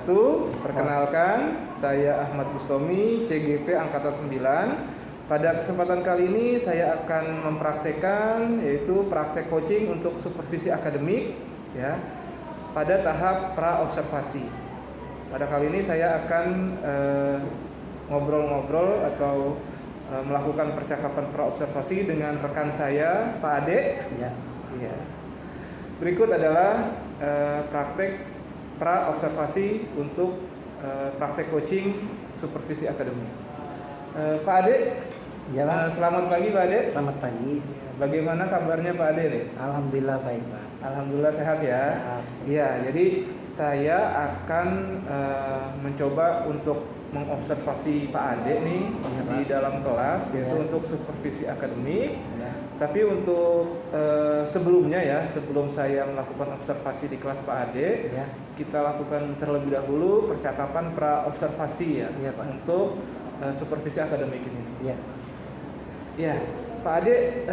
wabarakatuh. Perkenalkan, saya Ahmad Bustomi, CGP Angkatan 9. Pada kesempatan kali ini saya akan mempraktekkan yaitu praktek coaching untuk supervisi akademik ya pada tahap pra-observasi. Pada kali ini saya akan ngobrol-ngobrol atau melakukan percakapan pra-observasi dengan rekan saya, Pak Ade. Ya. Ya. Berikut adalah praktek pra-observasi untuk praktek coaching supervisi akademik. Pak Ade, Ya, Pak. selamat pagi Pak Ade. Selamat pagi. Bagaimana kabarnya Pak Ade nih? Alhamdulillah baik, Pak. Alhamdulillah sehat ya. Iya, jadi saya akan mencoba untuk mengobservasi Pak Ade nih di dalam kelas, yaitu untuk supervisi akademik. Ya. Tapi untuk sebelumnya ya, sebelum saya melakukan observasi di kelas Pak Ade, Ya. kita lakukan terlebih dahulu percakapan pra-observasi ya, Iya, Pak. untuk supervisi akademik ini. Ya. Ya, Pak Ade,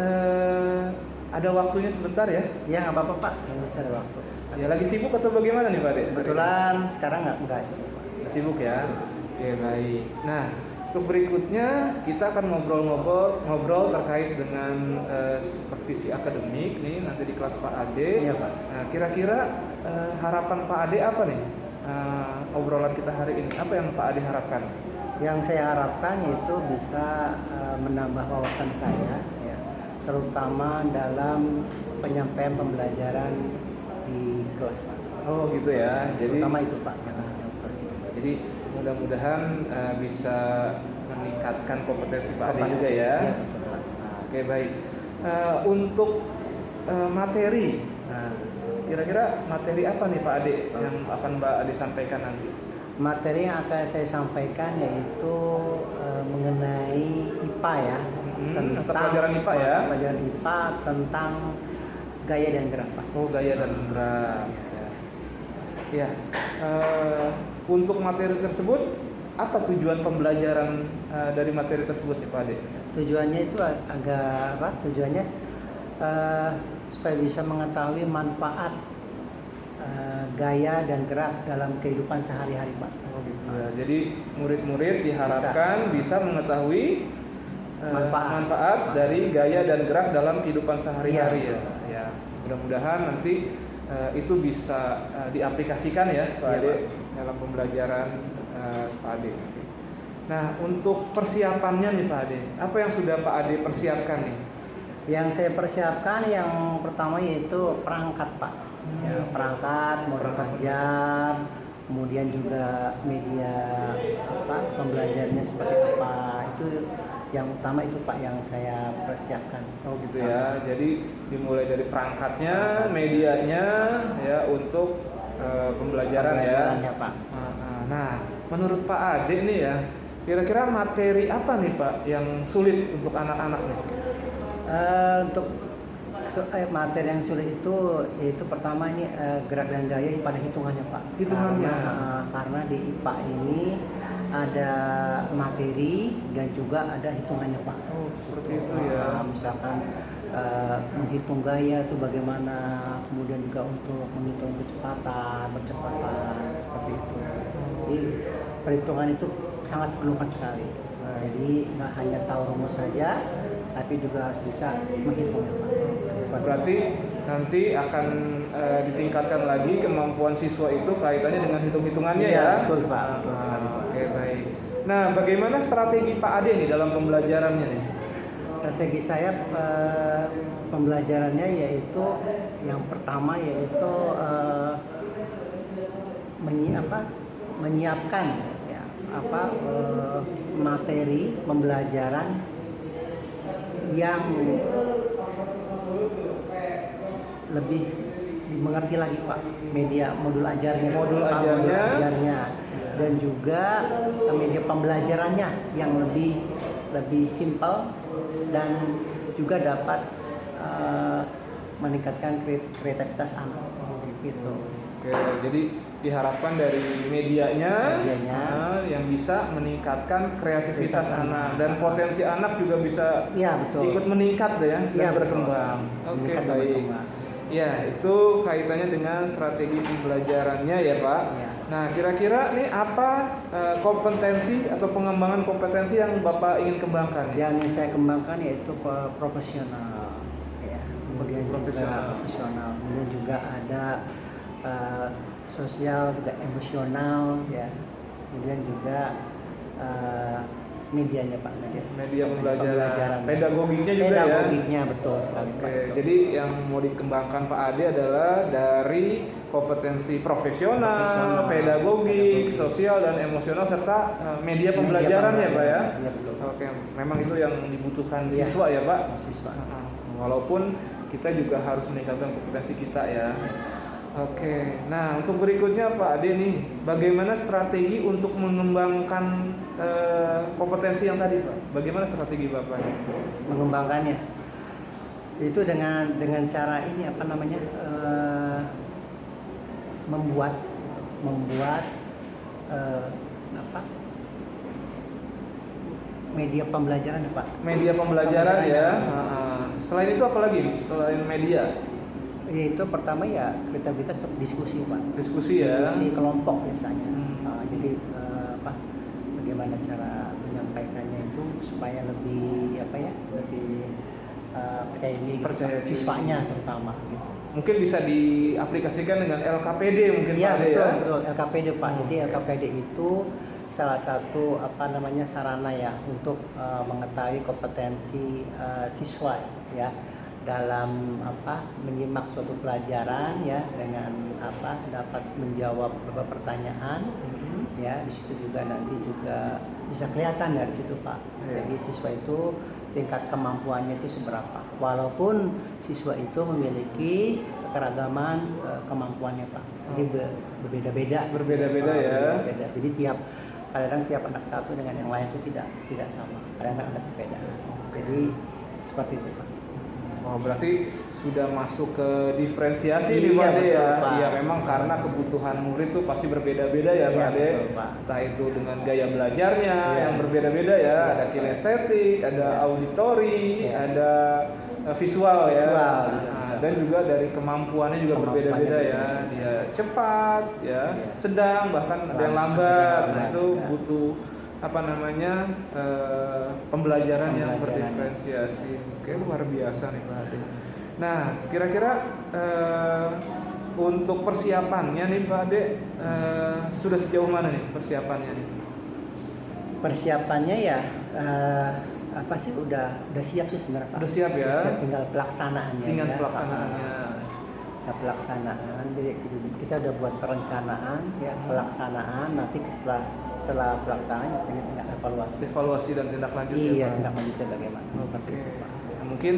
ada waktunya sebentar ya? Ya, nggak apa-apa, Pak. Masih ada waktu. Ya, lagi sibuk atau bagaimana nih Pak Ade? Kebetulan sekarang nggak sih, Pak. Sibuk ya? Oke, baik. Nah, untuk berikutnya kita akan ngobrol terkait dengan supervisi akademik nih nanti di kelas Pak Ade. Iya, Pak. Nah, kira-kira harapan Pak Ade apa nih? Obrolan kita hari ini, apa yang Pak Ade harapkan? Yang saya harapkan yaitu bisa menambah wawasan saya, ya, terutama dalam penyampaian pembelajaran di kelas, Pak. Oh gitu ya. Jadi Terutama itu, Pak. Jadi mudah-mudahan bisa meningkatkan kompetensi Pak Ade juga ya. Iya, betul, Pak. Oke, baik. Untuk materi, nah, kira-kira materi apa nih Pak Ade yang akan Mbak Ade sampaikan nanti? Materi yang akan saya sampaikan yaitu mengenai IPA ya, atau pelajaran IPA ya? Pelajaran IPA tentang gaya dan gerak, Pak. Oh, gaya dan gerak. Ya. Untuk materi tersebut, apa tujuan pembelajaran dari materi tersebut ya Pak Ade? Tujuannya itu agak apa? Tujuannya supaya bisa mengetahui manfaat gaya dan gerak dalam kehidupan sehari-hari, Pak. Oh gitu ya. Jadi murid-murid diharapkan bisa mengetahui manfaat dari gaya dan gerak dalam kehidupan sehari-hari ya. Ya. Mudah-mudahan nanti itu bisa diaplikasikan ya Pak Ade dalam pembelajaran Pak Ade. Nah, untuk persiapannya nih Pak Ade, apa yang sudah Pak Ade persiapkan nih? Yang saya persiapkan yang pertama yaitu perangkat, Pak. Ya, perangkat, modul ajar, kemudian juga media pembelajarannya seperti apa, itu yang utama itu Pak yang saya persiapkan. Oh gitu ya. Jadi dimulai dari perangkatnya, medianya ya untuk pembelajaran ya Pak. Nah, menurut Pak Ade nih ya, kira-kira materi apa nih Pak yang sulit untuk anak-anak nih? Untuk materi yang sulit itu yaitu pertama ini gerak dan gaya pada hitungannya, Pak. Hitungannya. Karena di IPA ini ada materi dan juga ada hitungannya, Pak. Oh, seperti itu ya. Misalkan menghitung gaya itu bagaimana, kemudian juga untuk menghitung percepatan seperti itu. Jadi perhitungan itu sangat diperlukan sekali. Jadi nggak hanya tahu rumus saja, tapi juga harus bisa menghitung, Pak. Berarti nanti akan ditingkatkan lagi kemampuan siswa itu kaitannya dengan hitung-hitungannya ya. Betul, Pak. Oke, baik. Nah, bagaimana strategi Pak Ade nih dalam pembelajarannya nih? Strategi saya pembelajarannya yaitu yang pertama yaitu menyiapkan ya, materi pembelajaran yang lebih dimengerti lagi, Pak, modul ajarnya dan juga media pembelajarannya yang lebih simpel dan juga dapat meningkatkan kreativitas anak gitu. Oke, jadi diharapkan dari medianya yang bisa meningkatkan kreativitas anak dan potensi anak juga bisa ikut meningkat dan berkembang. Oke, baik. Ya, itu kaitannya dengan strategi pembelajarannya ya Pak. Nah, kira-kira nih apa kompetensi atau pengembangan kompetensi yang Bapak ingin kembangkan? Yang ingin saya kembangkan yaitu profesional, ya. Kemudian profesional. Kemudian juga ada sosial, juga emosional, ya. Kemudian juga medianya Pak, media pembelajaran. Pedagogiknya juga ya. Pedagogiknya betul sekali Pak. Jadi yang mau dikembangkan Pak Ade adalah dari kompetensi profesional, pedagogik, sosial dan emosional serta media pembelajaran ya Pak ya. Iya betul. Oke, memang itu yang dibutuhkan siswa ya Pak. Siswa. Walaupun kita juga harus meningkatkan kompetensi kita ya. Oke, nah untuk berikutnya Pak Ade nih, bagaimana strategi untuk mengembangkan kompetensi yang tadi Pak? Bagaimana strategi Bapak? Mengembangkannya itu dengan cara ini apa namanya, membuat apa media pembelajaran Pak. Media pembelajaran ya. Selain itu apa lagi? Selain media? Itu pertama ya kita untuk diskusi Pak. Diskusi ya. Diskusi kelompok biasanya. Jadi bagaimana cara menyampaikannya itu supaya lebih lebih percaya diri siswanya terutama gitu. Mungkin bisa diaplikasikan dengan LKPD mungkin ya, Pak betul, ya. Betul, LKPD Pak. Jadi LKPD itu salah satu sarana ya untuk mengetahui kompetensi siswa ya dalam menyimak suatu pelajaran ya dengan dapat menjawab beberapa pertanyaan ya. Di situ juga nanti juga bisa kelihatan dari situ Pak. Jadi siswa itu tingkat kemampuannya itu seberapa, walaupun siswa itu memiliki keragaman kemampuannya Pak. Jadi berbeda-beda ya. Berbeda. Jadi kadang tiap anak satu dengan yang lain itu tidak sama, kadang ada perbedaan. Jadi seperti itu Pak. Oh, berarti sudah masuk ke diferensiasi nih Pak Ade ya. Iya, memang karena kebutuhan murid tuh pasti berbeda-beda ya Pak Ade. Entah itu dengan gaya belajarnya yang berbeda-beda ya. Ada kinestetik, ada auditori, ada visual ya. Dan juga dari kemampuannya juga berbeda-beda ya. Dia cepat ya, sedang, bahkan ada yang lambat. Nah, itu butuh pembelajaran yang berdiferensiasi. Oke, luar biasa nih Pak Ade. Nah, kira-kira untuk persiapannya nih Pak Ade, sudah sejauh mana nih persiapannya nih? Persiapannya ya udah siap sih sebenarnya Pak. Udah siap ya. Tinggal pelaksanaannya. Pelaksanaan. Jadi kita udah buat perencanaan ya, pelaksanaan, nanti setelah pelaksanaan kita evaluasi dan tindak lanjut. Iya, tindak lanjutnya bagaimana? Oke. Mungkin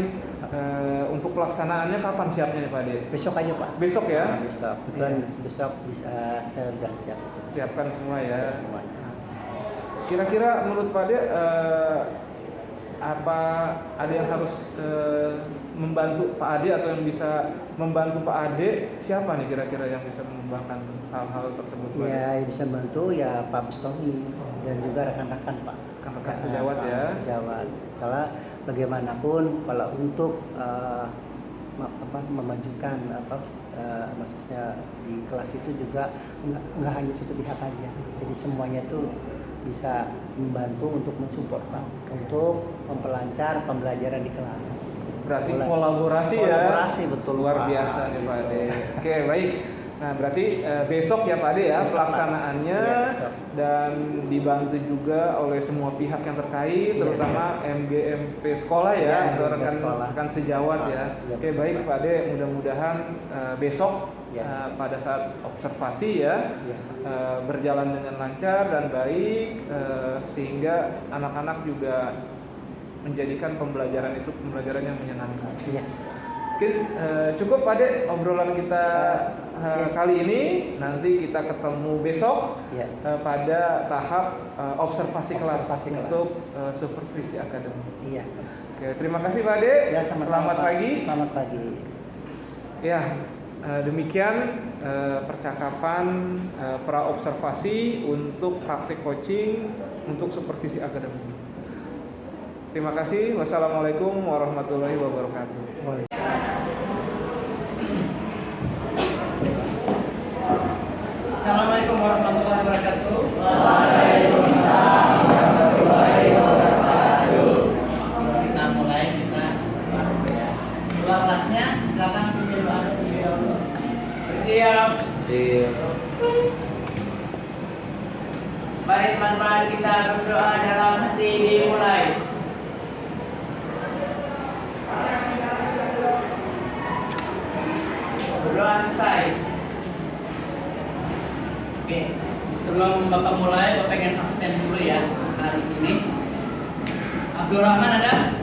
untuk pelaksanaannya kapan siapnya Pak Ade? Besok aja Pak. Besok ya? Besok. Besok bisa saya udah siap. Siapkan semua ya. Semuanya. Kira-kira menurut Pak Ade apa ada yang harus membantu Pak Ade atau yang bisa membantu Pak Ade? Siapa nih kira-kira yang bisa mengembangkan hal-hal tersebut Pak Ade? Ya, yang bisa membantu ya Pak Bustami dan juga rekan-rekan Pak. Rekan-rekan sejawat ya. Sejawat. Salah bagaimanapun kalau untuk memajukan maksudnya di kelas itu juga nggak hanya satu pihak aja. Jadi semuanya itu bisa membantu untuk mensupport Pak, untuk memperlancar pembelajaran di kelas. Berarti kolaborasi ya. Kolaborasi betul. Luar biasa nih Pak Ade. Oke, baik. Nah, berarti besok ya Pak Ade ya pelaksanaannya dan dibantu juga oleh semua pihak yang terkait, terutama MGMP sekolah ya, atau rekan sejawat ya. Oke, baik Pak Ade, mudah-mudahan besok pada saat observasi berjalan dengan lancar dan baik, sehingga anak-anak juga menjadikan pembelajaran itu pembelajaran yang menyenangkan. Mungkin cukup Pak Ade obrolan kita kali ini. Nanti kita ketemu besok pada tahap observasi kelas untuk supervisi akademik. Oke, terima kasih Pak Ade. Selamat pagi. Selamat pagi. Ya, demikian percakapan pra-observasi untuk praktik coaching untuk supervisi akademik. Terima kasih. Wassalamualaikum warahmatullahi wabarakatuh. Assalamualaikum warahmatullahi wabarakatuh. warahmatullahi wabarakatuh. Waalaikumsalam warahmatullahi wabarakatuh. Kita mulai kita ya. Dua kelasnya silakan pimpin doa terlebih dahulu. Bersiap. Mari teman-teman kita berdoa dalam hati dimulai. Berdoa selesai. Oke, sebelum Bapak mulai, Bapak pengen absen dulu ya hari ini. Abdurrahman ada?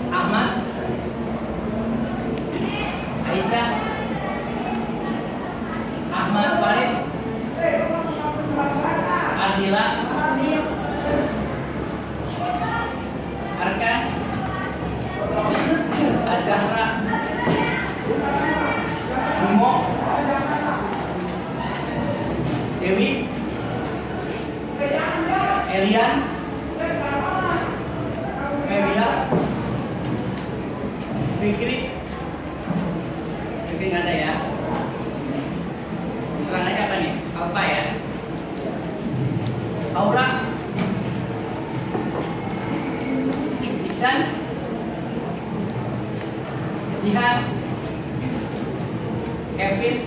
Ahmad? Aisyah? Ahmad Farid? Ardila? Arka? Azahra? Sumo? Dewi? Elian? Febila? Fikri? Fikri nggak ada ya? Terang aja apa nih? Alfa ya? Aura? Iksan? Jihan? Kevin?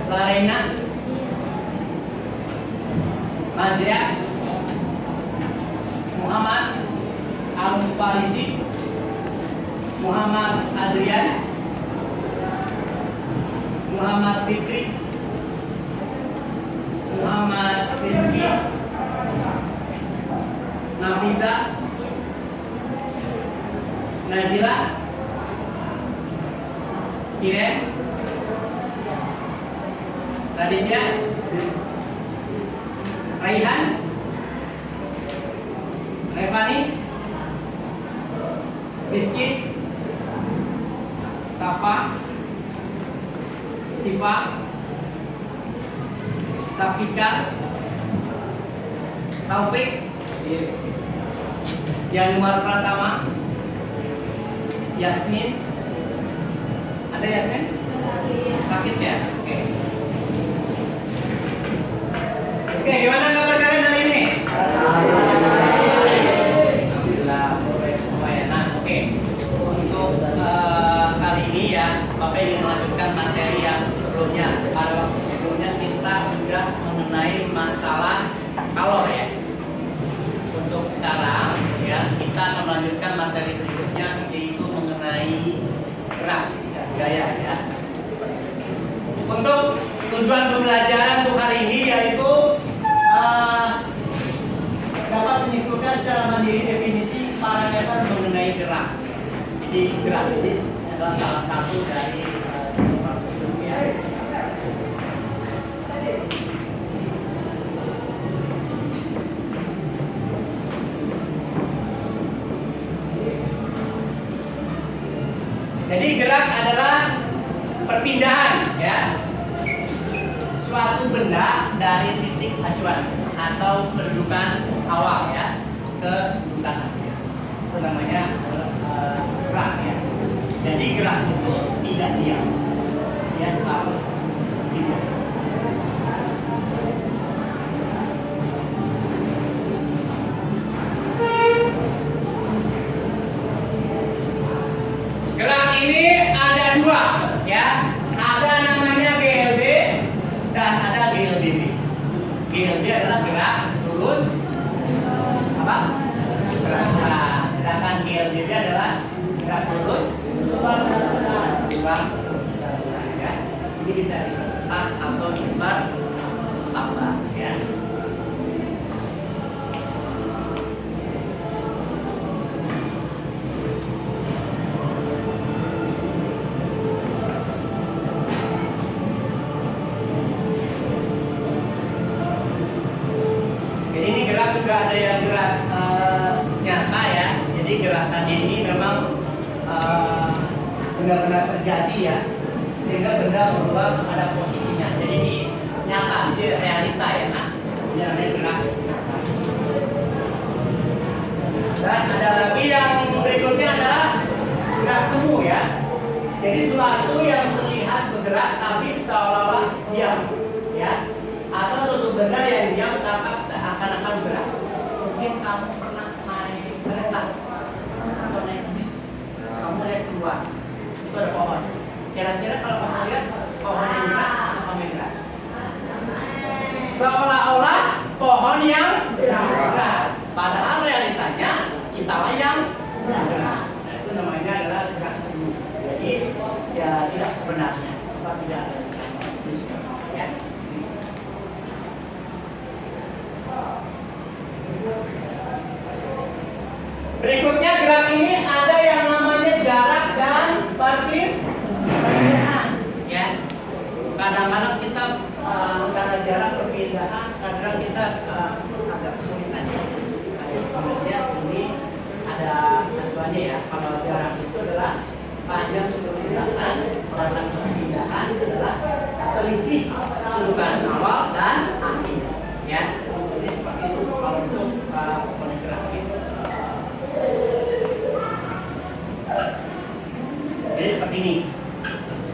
Larena? Mazia? Muhammad? Al-Farizi? Muhammad Adrian? Muhammad Fikri? Muhammad Rizki? Nafisa? Nazila? Iren? Raditya? Raihan? Revani? Rizky? Safa? Siva? Safika? Taufik? Januar Pratama? Yasmin? Ada Yasmin? Sakit ya? Oke. Oke, gimana kabar kalian hari ini? Alhamdulillah. Nah, oke. Untuk kali ini ya, Bapak ingin melanjutkan materi yang sebelumnya. Pada waktu sebelumnya kita sudah mengenai masalah kalor ya. Untuk sekarang ya, kita akan melanjutkan materi berikutnya, yaitu mengenai gerak, gaya ya. Untuk tujuan pembelajaran untuk hari ini yaitu dapat menyimpulkan secara mandiri definisi parameter mengenai gerak. Jadi gerak ini adalah salah satu dari ya. Jadi gerak adalah perpindahan ya suatu benda dari titik acuan atau kedudukan awal ya ke belakang ya. Itu namanya gerak ya. Jadi gerak itu tidak diam, dia selalu pindah. Gerak ini ada dua ya, ada namanya GLB dan ada GLBB. GLB adalah gerak lurus apa? Gerak nah, sedangkan GLBB adalah gerak lurus ya. Ini bisa diletak atau dilebar tambah ya. Jadi ini gerak juga ada yang gerak nyata ya. Jadi gerakannya ini memang benar-benar terjadi ya, sehingga benda berubah pada posisinya. Jadi ini nyata, jadi realita ya, nah. Ini namanya gerak. Dan ada lagi yang berikutnya adalah gerak semu ya. Jadi suatu yang terlihat bergerak bergerak tapi seolah-olah diam, ya. Atau suatu benda yang diam tampak seakan-akan bergerak. Mungkin kamu pernah naik kereta atau naik bis, kamu lihat keluar, itu ada pohon. Kira-kira kalau kamu lihat pohon yang gerak, kamu yang gerak. Seolah-olah pohon yang bergerak, padahal realitanya kitalah yang bergerak. Nah, itu namanya adalah gerak semu. Jadi ya tidak sebenarnya, tidak ada ya. Berikutnya gerak ini ada yang namanya jarak dan perpindahan, ya. Kadang-kadang kita karena jarak perpindahan, kadang kita agak kesulitan ya. Sebenarnya ini ada aturannya ya. Kalau jarak itu adalah panjang seluruh lintasan, sedangkan perpindahan adalah selisih urutan awal dan akhir, ya. Jadi seperti itu kalau untuk komponen gerak itu. Jadi seperti ini.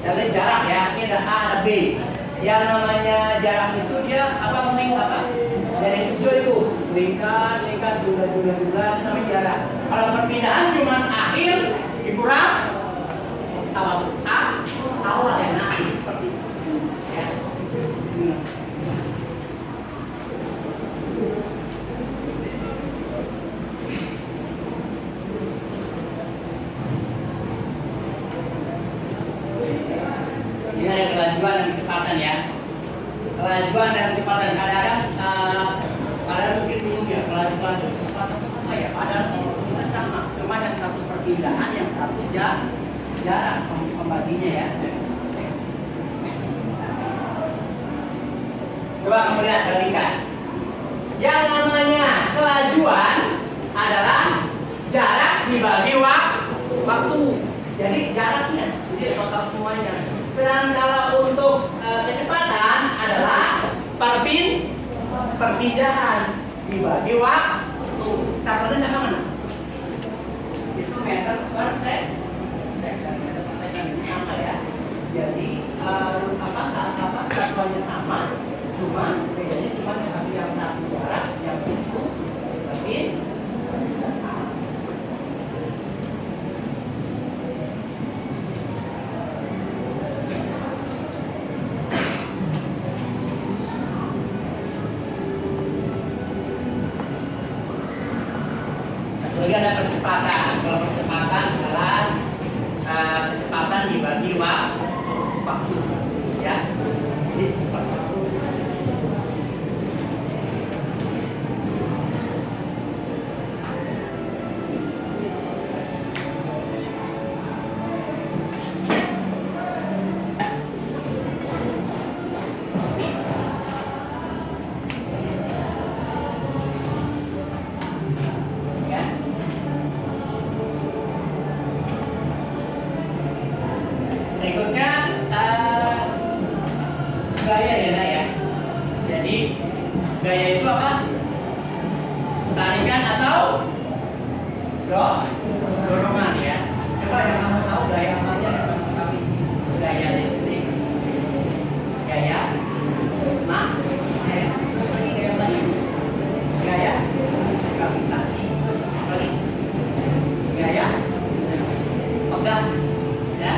Misalnya jarak ya, ini ada A, ada B. Yang namanya jarak itu dia apa melingkar apa? Dari hijau itu lingkar, jumlah namanya jarak. Kalau perpindahan cuma akhir dikurang awal awal ya. Nah ini seperti itu. Ya. Ini ada kelajuan dan kecepatan ya. Kelajuan dan kecepatan kadang-kadang mungkin bingung ya kelajuan dan kecepatan apa ya? Padahal bisa sama, cuma yang satu perpindahan, yang satu jarak pembaginya ya. Coba kamu lihat perhatikan. Yang namanya kelajuan adalah jarak dibagi waktu. Jadi jaraknya, jadi total semuanya. Sedangkan kalau untuk kecepatan adalah perpindahan dibagi waktu. Sama mana? Itu meter per second. Meter per second ini sama ya. Jadi satuannya sama, cuma bedanya cuma yang satu jarak, yang satu perpindahan. Kemudian ada percepatan. Kalau percepatan adalah kecepatan dibagi waktu, ya. Jadi seperti itu. Berikutnya gaya ya, Nak, ya. Jadi gaya itu apa? Tarikan atau dorongan ya. Coba yang kamu tahu gaya apa aja yang kamu tahu? Gaya listrik, gaya magnet, terus lagi gaya apa lagi? Gaya gravitasi, terus apa lagi? Gaya pegas, ya.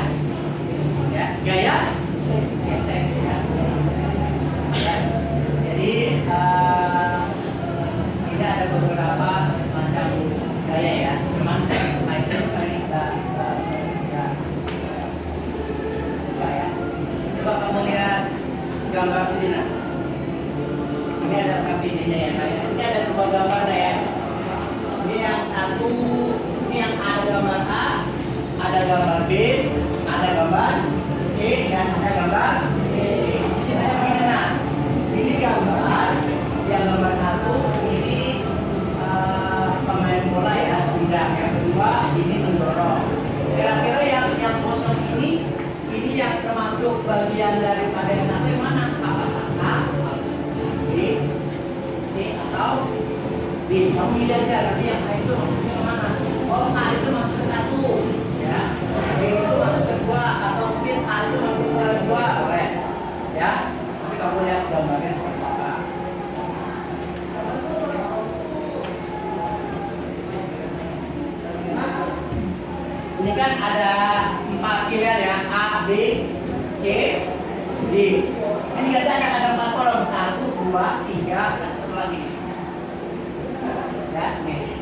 Ya, gaya gesek ya. Jadi ini ada beberapa macam gaya ya. Cuman saya itu kita bisa ya. Coba kamu lihat gambar sini nah. Ini ada kabinetnya ya. Ini ada sebuah gambar ya. Ini yang satu, ini yang ada gambar A, ada gambar B, ada gambar dan ada gambar kita yang nah, ini gambar yang gambar satu ini pemain bola ya, yang kedua ini mendorong. Kira-kira yang kosong ini yang termasuk bagian daripada yang satu yang mana? A, B, C atau D? Kamu lihat aja nanti yang A itu maksudnya mana? Oh, A itu masuk ke satu ya, B itu masuk ke dua, atau mungkin A itu masuk ke dua, Ini katanya ada 4 kolom, 1, 2, 3, dan 1 lagi. Ya, nih.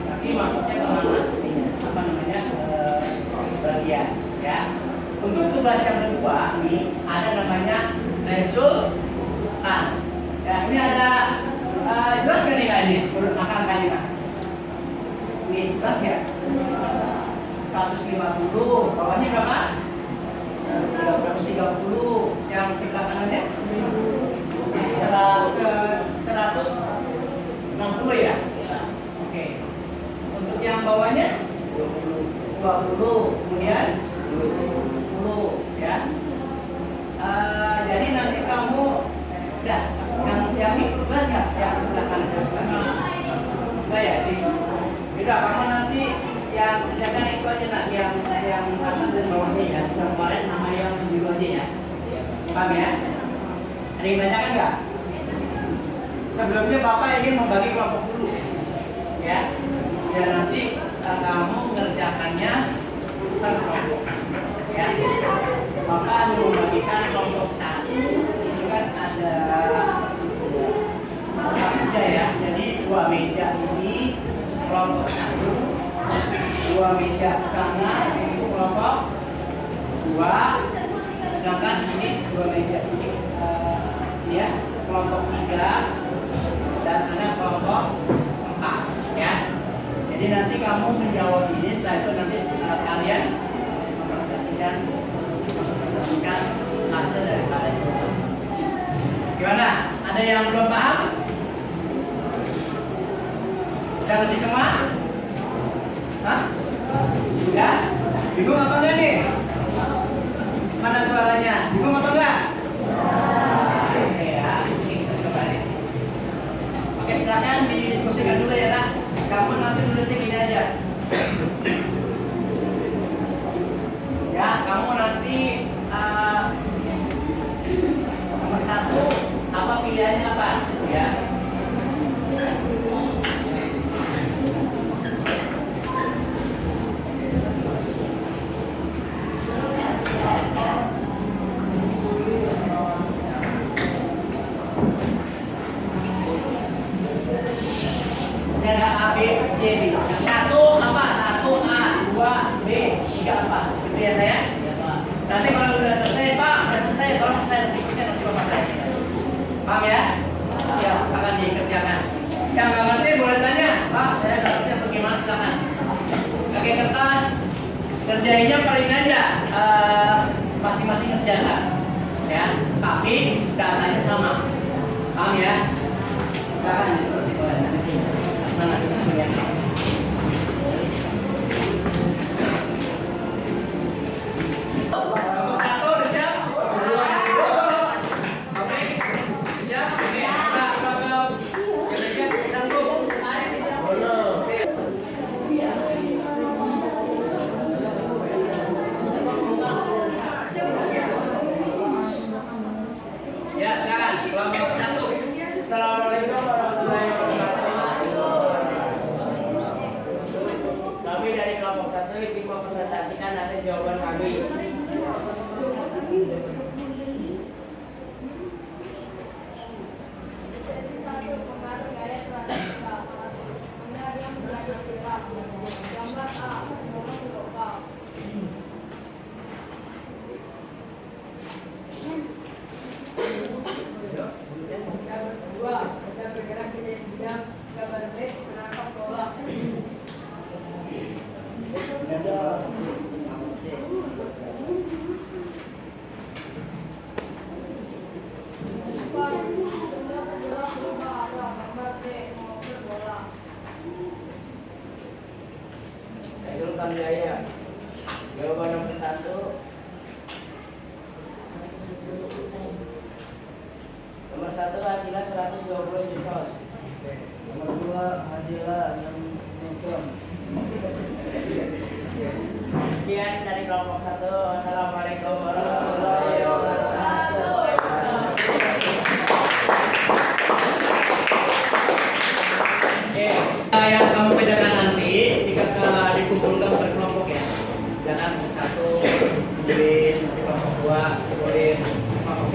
Tapi maksudnya kemana? Apa namanya? Bagian, ya. Untuk tugas yang kedua, ini ada namanya resultan. Ya, ini ada jelas nggak nih ini? Angka-angkanya kan? Ini jelas nggak? 150, bawahnya berapa? 130, yang sebelah kanannya 160 ya? Oke. Untuk yang bawahnya 20, kemudian 10 ya. Jadi nanti kamu udah yang ini jelas nggak? Yang sebelah kanan dan sebelah kiri? Enggak ya? Tidak, kamu nanti yang kerjakan itu aja nak, yang atas dan bawahnya ya. Yang kemarin nama yang biru aja ya. Paham ya? Ada yang tanyakan nggak? Sebelumnya Bapak ingin membagi kelompok dulu, ya. Ya nanti kamu mengerjakannya per kelompok, ya. Bapak membagikan kelompok 1 ini kan ada 4 meja ya. Jadi 2 meja ini kelompok 1, 2 meja sana ini kelompok 2, sedangkan ini 2 meja ini ya kelompok 3 dan sana kelompok 4 ya. Jadi nanti kamu menjawab ini, saya itu nanti kalian mempresentasikan hasil daripada itu. Gimana? Ada yang belum paham? Udah ngerti semua? Hah? Udah? Bingung apa enggak nih? Mana suaranya? Bingung apa enggak? Oke ya, ini kita coba nih. Oke, silakan didiskusikan dulu ya nak. Kamu nanti tulisnya gini aja. Ya, kamu nanti nomor 1 apa pilihannya apa? Ya. Ada A, B, C, D. Yang 1 apa? 1A, 2B, 3 apa? Lihat saya. Nanti kalau udah selesai, Pak, udah selesai, tolong slide berikutnya nanti Bapak tanya. Paham ya? Ya, silakan dikerjakan. Yang nggak ngerti boleh tanya, Pak, saya nggak ngerti bagaimana, silakan. Pakai kertas, kerjainnya paling aja masing-masing kerjakan, ya. Tapi datanya sama. Paham ya? Silakan diskusi boleh nanti. Mana kemudian? Ya, silakan. Kelompok 1. Assalamualaikum warahmatullahi wabarakatuh. Kami dari kelompok 1 ingin mempresentasikan hasil jawaban kami. Resultan gaya. Jawaban nomor 1. Nomor 1 hasilnya 120 juta. Nomor 2 hasilnya 6 juta. Sekian dari kelompok 1. Assalamualaikum warahmatullahi wabarakatuh. Oke, yang kamu kerjakan nanti dikumpulkan per kelompok ya. Jangan 1 kumpulin, kelompok 2 kumpulin, kelompok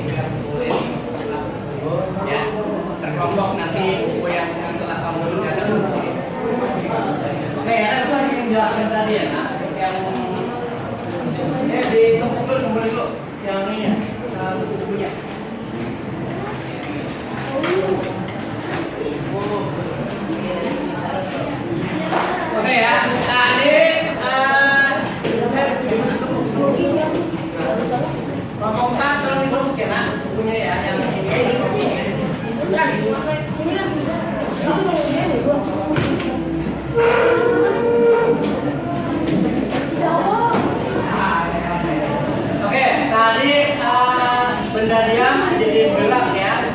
Oke, tadi benda diam jadi bergerak ya.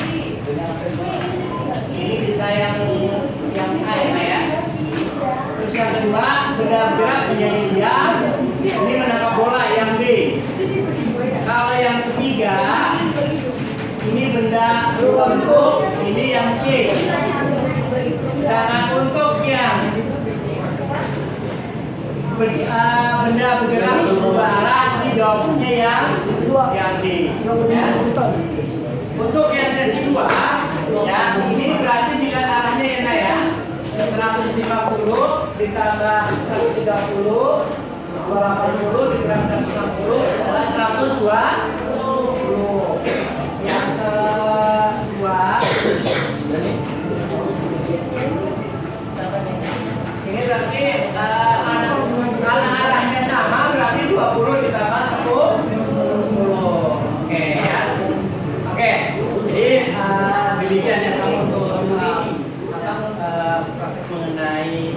Ini bisa yang A ya. Terus yang kedua, benda bergerak menjadi diam. Ini menangkap bola yang B. Kalau yang ketiga, ini benda berbentuk, ini yang C. Dan untuk yang benda bergerak berubah arah, ini jawabannya yang D. Ya. Untuk yang sesi 2, ya, ini berarti jika arahnya enak ya. 150 ditambah 130, 280 ditambah 160 adalah 120. Yang kedua, ini berarti karena arahnya sama berarti 20 ditambah 10. Oke ya. Oke. Jadi demikian ya kamu untuk praktek mengenai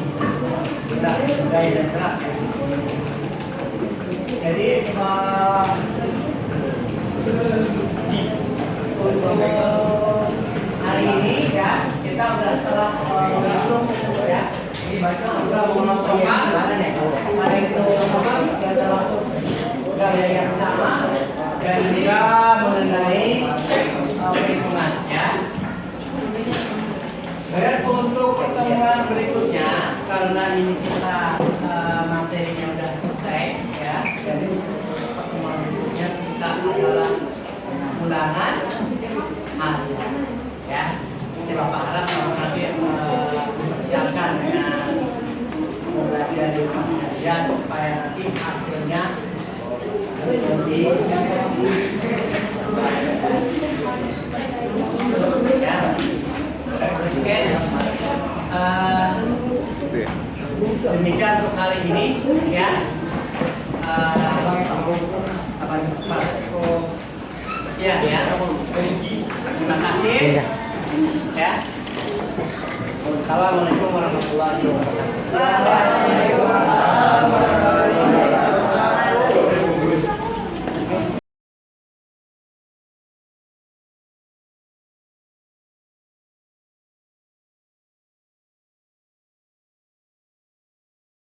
gaya dan gerak ya. Jadi untuk hari ini ya kita sudah telah menghitung ya. Sudah mengumpulkan ada itu yang termasuk gaya yang sama dan juga mengenai perhitungan ya. Dan untuk pertemuan berikutnya karena ini kita materinya sudah selesai ya, jadi untuk pertemuan berikutnya kita adalah ulangan hasil ya. Jadi Bapak harap nanti mempersiapkan dengan belajar di kajian supaya nanti hasilnya lebih ya. Oke, demikian untuk kali ini ya. Sekian ya. Terima kasih ya. Assalamualaikum warahmatullahi wabarakatuh.